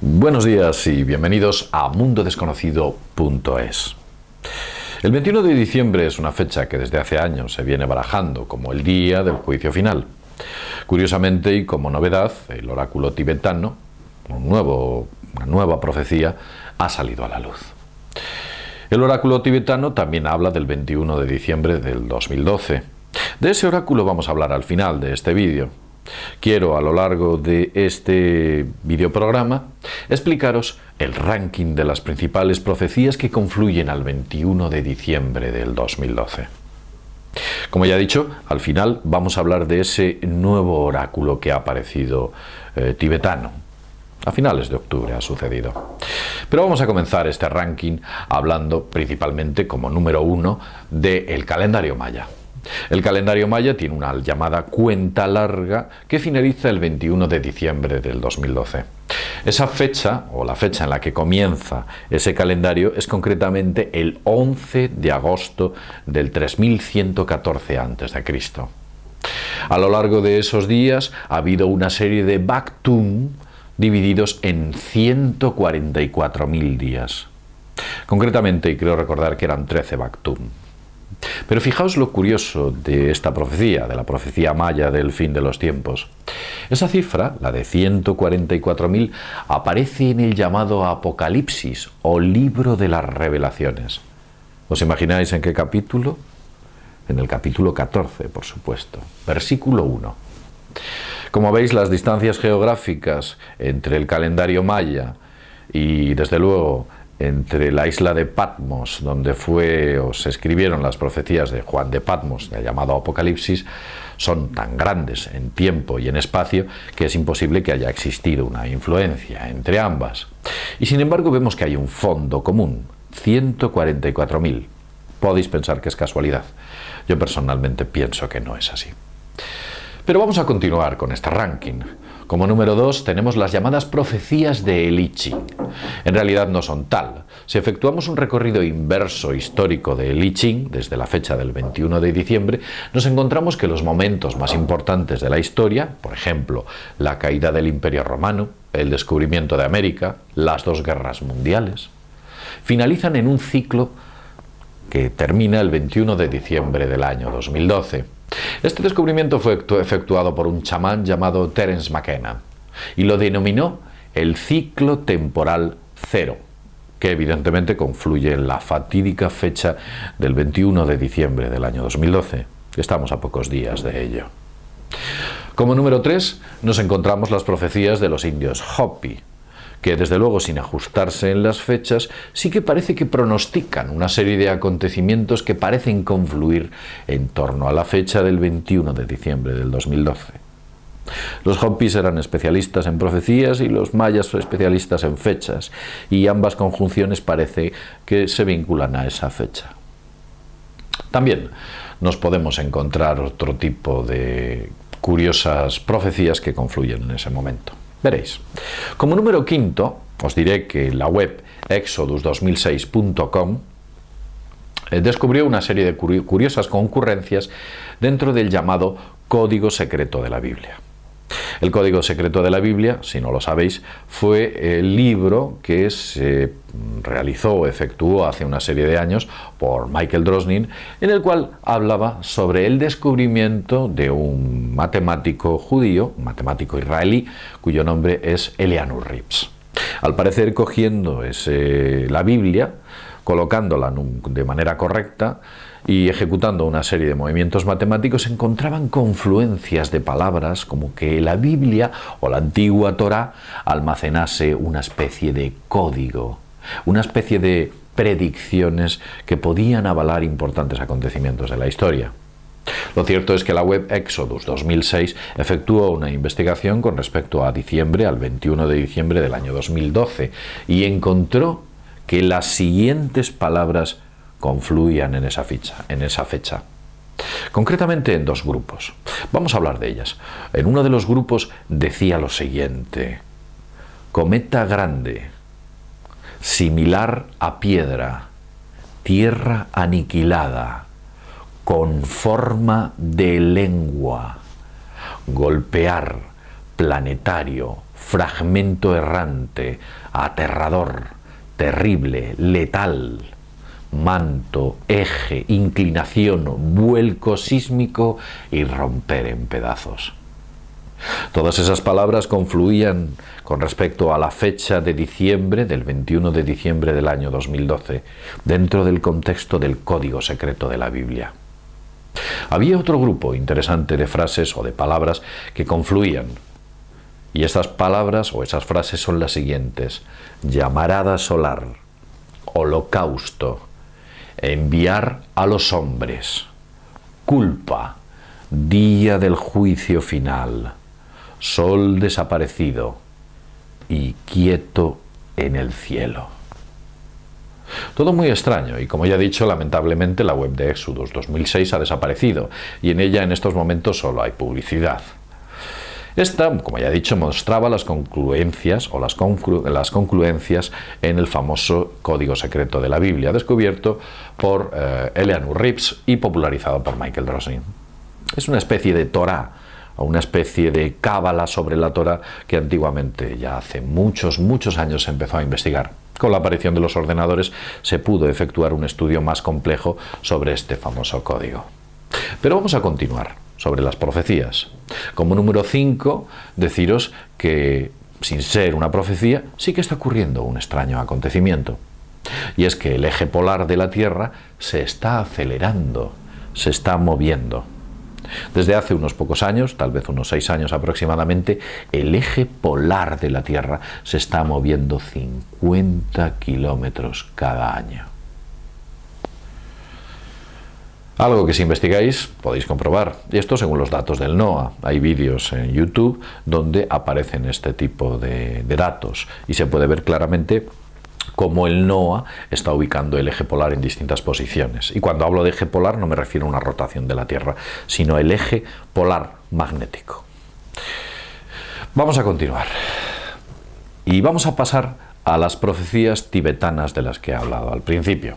Buenos días y bienvenidos a mundodesconocido.es. El 21 de diciembre es una fecha que desde hace años se viene barajando como el día del juicio final. Curiosamente y como novedad, el oráculo tibetano, una nueva profecía, ha salido a la luz. El oráculo tibetano también habla del 21 de diciembre del 2012. De ese oráculo vamos a hablar al final de este vídeo. Quiero a lo largo de este videoprograma explicaros el ranking de las principales profecías que confluyen al 21 de diciembre del 2012. Como ya he dicho, al final vamos a hablar de ese nuevo oráculo que ha aparecido tibetano. A finales de octubre ha sucedido. Pero vamos a comenzar este ranking hablando principalmente como número 1 del calendario maya. El calendario maya tiene una llamada cuenta larga que finaliza el 21 de diciembre del 2012. Esa fecha, o la fecha en la que comienza ese calendario, es concretamente el 11 de agosto del 3114 a.C. A lo largo de esos días ha habido una serie de Baktum divididos en 144.000 días. Concretamente, y creo recordar que eran 13 Baktum. Pero fijaos lo curioso de esta profecía, de la profecía maya del fin de los tiempos. Esa cifra, la de 144.000, aparece en el llamado Apocalipsis o Libro de las Revelaciones. ¿Os imagináis en qué capítulo? En el capítulo 14, por supuesto, versículo 1. Como veis, las distancias geográficas entre el calendario maya y, desde luego, entre la isla de Patmos, donde se escribieron las profecías de Juan de Patmos, el llamado Apocalipsis, son tan grandes en tiempo y en espacio que es imposible que haya existido una influencia entre ambas. Y sin embargo vemos que hay un fondo común, 144.000. Podéis pensar que es casualidad. Yo personalmente pienso que no es así. Pero vamos a continuar con este ranking. Como número 2 tenemos las llamadas profecías de El I Ching. En realidad no son tal. Si efectuamos un recorrido inverso histórico de El I Ching, desde la fecha del 21 de diciembre, nos encontramos que los momentos más importantes de la historia, por ejemplo, la caída del Imperio Romano, el descubrimiento de América, las dos guerras mundiales, finalizan en un ciclo que termina el 21 de diciembre del año 2012. Este descubrimiento fue efectuado por un chamán llamado Terence McKenna y lo denominó el ciclo temporal cero, que evidentemente confluye en la fatídica fecha del 21 de diciembre del año 2012. Estamos a pocos días de ello. Como número 3 nos encontramos las profecías de los indios Hopi, que desde luego sin ajustarse en las fechas, sí que parece que pronostican una serie de acontecimientos que parecen confluir en torno a la fecha del 21 de diciembre del 2012. Los Hopis eran especialistas en profecías y los mayas especialistas en fechas, y ambas conjunciones parece que se vinculan a esa fecha. También nos podemos encontrar otro tipo de curiosas profecías que confluyen en ese momento. Veréis. Como número 5, os diré que la web exodus2006.com descubrió una serie de curiosas concurrencias dentro del llamado Código Secreto de la Biblia. El Código Secreto de la Biblia, si no lo sabéis, fue el libro que se realizó o efectuó hace una serie de años por Michael Drosnin, en el cual hablaba sobre el descubrimiento de un matemático judío, un matemático israelí, cuyo nombre es Eleanor Reeves. Al parecer, cogiendo la Biblia, colocándola de manera correcta y ejecutando una serie de movimientos matemáticos, encontraban confluencias de palabras como que la Biblia o la antigua Torá almacenase una especie de código, una especie de predicciones que podían avalar importantes acontecimientos de la historia. Lo cierto es que la web Exodus 2006 efectuó una investigación con respecto a diciembre, al 21 de diciembre del año 2012, y encontró que las siguientes palabras confluían en esa fecha. Concretamente en dos grupos. Vamos a hablar de ellas. En uno de los grupos decía lo siguiente: cometa grande, similar a piedra, tierra aniquilada, con forma de lengua, golpear, planetario, fragmento errante, aterrador, terrible, letal, manto, eje, inclinación, vuelco sísmico y romper en pedazos. Todas esas palabras confluían con respecto a la fecha de diciembre, del 21 de diciembre del año 2012, dentro del contexto del código secreto de la Biblia. Había otro grupo interesante de frases o de palabras que confluían, y estas palabras o esas frases son las siguientes: llamarada solar, holocausto, enviar a los hombres, culpa, día del juicio final, sol desaparecido y quieto en el cielo. Todo muy extraño y, como ya he dicho, lamentablemente la web de Exodus 2006 ha desaparecido y en ella en estos momentos solo hay publicidad. Esta, como ya he dicho, mostraba las concluencias en el famoso código secreto de la Biblia, descubierto por Eleanor Reeves y popularizado por Michael Drosnin. Es una especie de Torá, o una especie de cábala sobre la Torá que antiguamente, ya hace muchos años, se empezó a investigar. Con la aparición de los ordenadores se pudo efectuar un estudio más complejo sobre este famoso código. Pero vamos a continuar sobre las profecías. Como número 5, deciros que, sin ser una profecía, sí que está ocurriendo un extraño acontecimiento. Y es que el eje polar de la Tierra se está acelerando, se está moviendo. Desde hace unos pocos años, tal vez unos 6 años aproximadamente, el eje polar de la Tierra se está moviendo 50 kilómetros cada año. Algo que si investigáis podéis comprobar, y esto según los datos del NOAA. Hay vídeos en YouTube donde aparecen este tipo de datos y se puede ver claramente cómo el NOAA está ubicando el eje polar en distintas posiciones. Y cuando hablo de eje polar no me refiero a una rotación de la Tierra, sino el eje polar magnético. Vamos a continuar y vamos a pasar a las profecías tibetanas de las que he hablado al principio.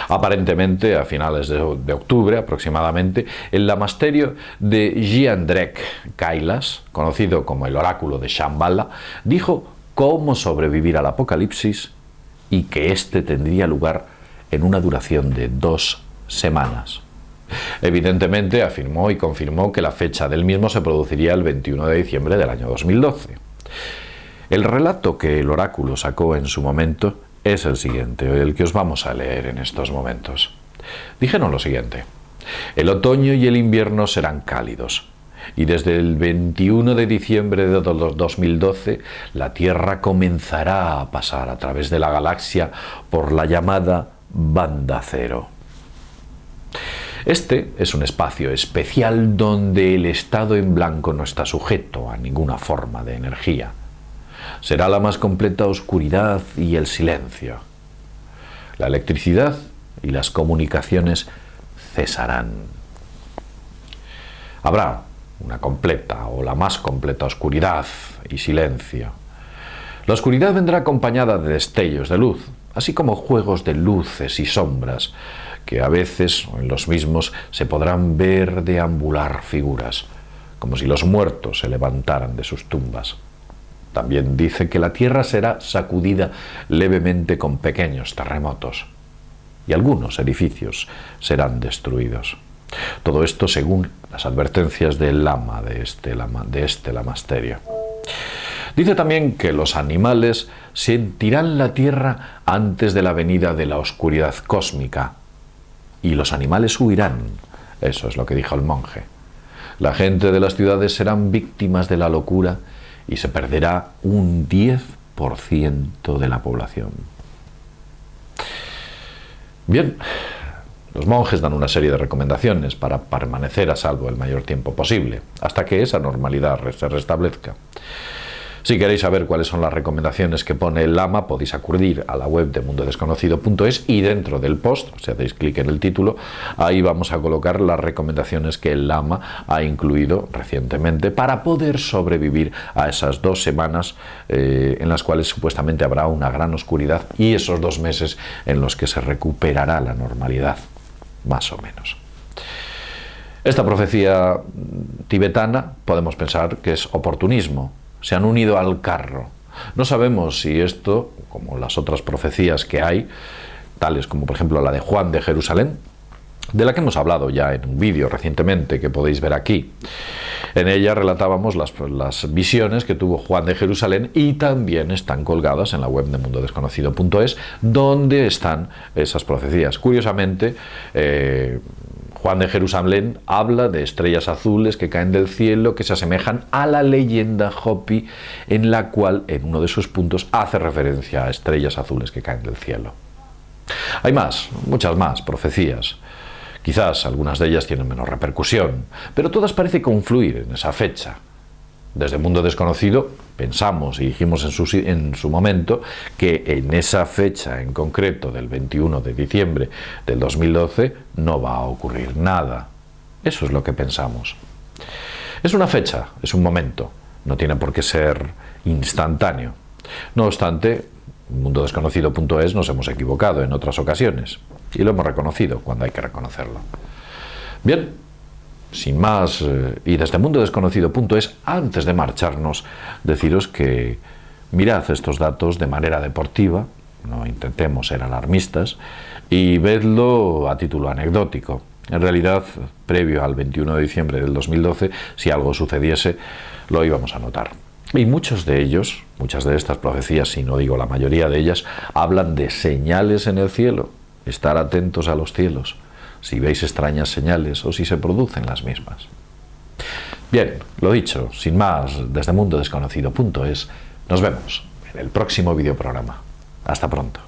Aparentemente, a finales de octubre aproximadamente, el lamasterio de Jiandrek Kailas, conocido como el oráculo de Shambhala, dijo cómo sobrevivir al apocalipsis y que éste tendría lugar en una duración de 2 semanas. Evidentemente, afirmó y confirmó que la fecha del mismo se produciría el 21 de diciembre del año 2012. El relato que el oráculo sacó en su momento es el siguiente, el que os vamos a leer en estos momentos. Dijeron lo siguiente: el otoño y el invierno serán cálidos, y desde el 21 de diciembre de 2012 la Tierra comenzará a pasar a través de la galaxia por la llamada banda cero. Este es un espacio especial donde el estado en blanco no está sujeto a ninguna forma de energía. Será la más completa oscuridad y el silencio. La electricidad y las comunicaciones cesarán. Habrá una completa o la más completa oscuridad y silencio. La oscuridad vendrá acompañada de destellos de luz, así como juegos de luces y sombras, que a veces en los mismos se podrán ver deambular figuras, como si los muertos se levantaran de sus tumbas. También dice que la Tierra será sacudida levemente con pequeños terremotos y algunos edificios serán destruidos. Todo esto según las advertencias del lama de este lamasterio. Dice también que los animales sentirán la Tierra antes de la venida de la oscuridad cósmica y los animales huirán. Eso es lo que dijo el monje. La gente de las ciudades serán víctimas de la locura y se perderá un 10% de la población. Bien, los monjes dan una serie de recomendaciones para permanecer a salvo el mayor tiempo posible, hasta que esa normalidad se restablezca. Si queréis saber cuáles son las recomendaciones que pone el lama, podéis acudir a la web de mundodesconocido.es y dentro del post, si hacéis clic en el título, ahí vamos a colocar las recomendaciones que el lama ha incluido recientemente para poder sobrevivir a esas 2 semanas en las cuales supuestamente habrá una gran oscuridad y esos 2 meses en los que se recuperará la normalidad, más o menos. Esta profecía tibetana podemos pensar que es oportunismo. se han unido al carro. No sabemos si esto, como las otras profecías que hay, tales como por ejemplo la de Juan de Jerusalén, de la que hemos hablado ya en un vídeo recientemente que podéis ver aquí. En ella relatábamos las visiones que tuvo Juan de Jerusalén y también están colgadas en la web de mundodesconocido.es, donde están esas profecías. Curiosamente, Juan de Jerusalén habla de estrellas azules que caen del cielo, que se asemejan a la leyenda Hopi, en la cual en uno de sus puntos hace referencia a estrellas azules que caen del cielo. Hay más, muchas más profecías. Quizás algunas de ellas tienen menos repercusión, pero todas parecen confluir en esa fecha. Desde Mundo Desconocido pensamos y dijimos en su momento que en esa fecha en concreto del 21 de diciembre del 2012 no va a ocurrir nada. Eso es lo que pensamos. Es una fecha, es un momento, no tiene por qué ser instantáneo. No obstante, en mundodesconocido.es nos hemos equivocado en otras ocasiones y lo hemos reconocido cuando hay que reconocerlo. Bien, sin más, y desde mundodesconocido.es, antes de marcharnos, deciros que mirad estos datos de manera deportiva, no intentemos ser alarmistas, y vedlo a título anecdótico. En realidad, previo al 21 de diciembre del 2012, si algo sucediese, lo íbamos a notar. Y muchos de ellos, muchas de estas profecías, si no digo la mayoría de ellas, hablan de señales en el cielo. Estar atentos a los cielos, si veis extrañas señales o si se producen las mismas. Bien, lo dicho, sin más, desde mundodesconocido.es, nos vemos en el próximo videoprograma. Hasta pronto.